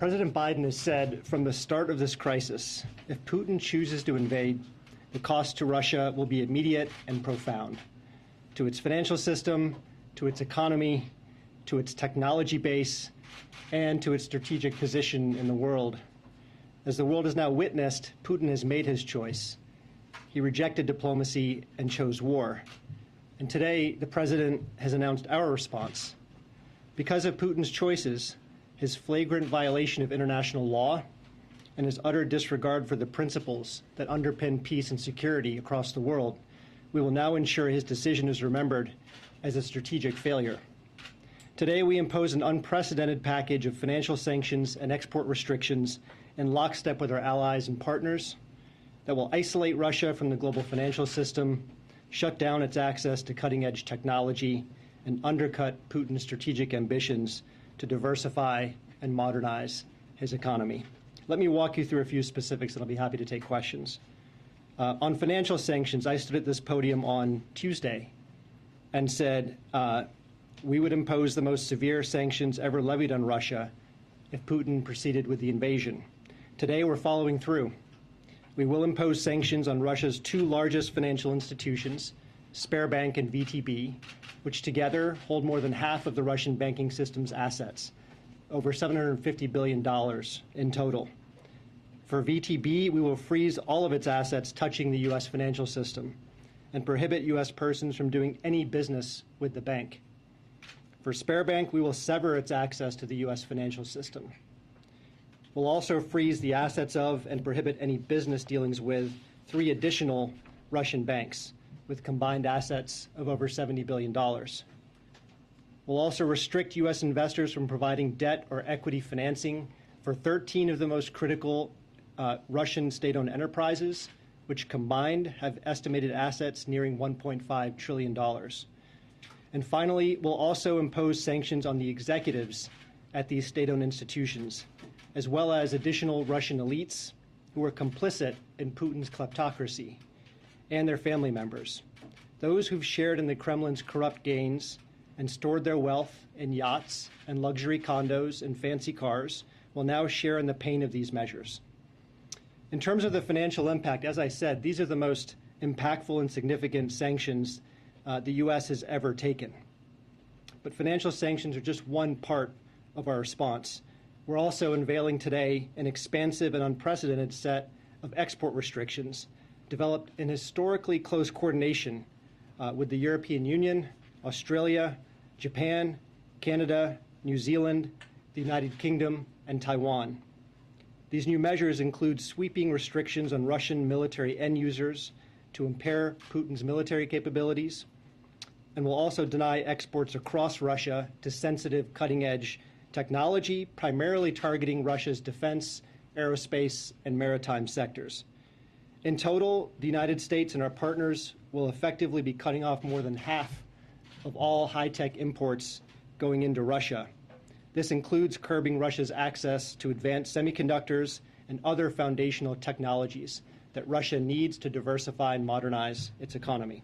President Biden has said from the start of this crisis, if Putin chooses to invade, the cost to Russia will be immediate and profound, to its financial system, to its economy, to its technology base, and to its strategic position in the world. As the world has now witnessed, Putin has made his choice. He rejected diplomacy and chose war. And today, the president has announced our response. Because of Putin's choices, his flagrant violation of international law, and his utter disregard for the principles that underpin peace and security across the world, we will now ensure his decision is remembered as a strategic failure. Today, we impose an unprecedented package of financial sanctions and export restrictions in lockstep with our allies and partners that will isolate Russia from the global financial system, shut down its access to cutting-edge technology, and undercut Putin's strategic ambitions to diversify and modernize his economy. Let me walk you through a few specifics, and I'll be happy to take questions. On financial sanctions, I stood at this podium on Tuesday and said we would impose the most severe sanctions ever levied on Russia if Putin proceeded with the invasion. Today, we're following through. We will impose sanctions on Russia's two largest financial institutions, Sberbank and VTB, which together hold more than half of the Russian banking system's assets, over $750 billion in total. For VTB, we will freeze all of its assets touching the U.S. financial system and prohibit U.S. persons from doing any business with the bank. For Sberbank, we will sever its access to the U.S. financial system. We'll also freeze the assets of and prohibit any business dealings with 3 additional Russian banks with combined assets of over $70 billion. We'll also restrict U.S. investors from providing debt or equity financing for 13 of the most critical Russian state-owned enterprises, which combined have estimated assets nearing $1.5 trillion. And finally, we'll also impose sanctions on the executives at these state-owned institutions, as well as additional Russian elites who are complicit in Putin's kleptocracy, and their family members. Those who've shared in the Kremlin's corrupt gains and stored their wealth in yachts and luxury condos and fancy cars will now share in the pain of these measures. In terms of the financial impact, as I said, these are the most impactful and significant sanctions the U.S. has ever taken. But financial sanctions are just one part of our response. We're also unveiling today an expansive and unprecedented set of export restrictions developed in historically close coordination with the European Union, Australia, Japan, Canada, New Zealand, the United Kingdom, and Taiwan. These new measures include sweeping restrictions on Russian military end users to impair Putin's military capabilities, and will also deny exports across Russia to sensitive cutting-edge technology, primarily targeting Russia's defense, aerospace, and maritime sectors. In total, the United States and our partners will effectively be cutting off more than half of all high-tech imports going into Russia. This includes curbing Russia's access to advanced semiconductors and other foundational technologies that Russia needs to diversify and modernize its economy.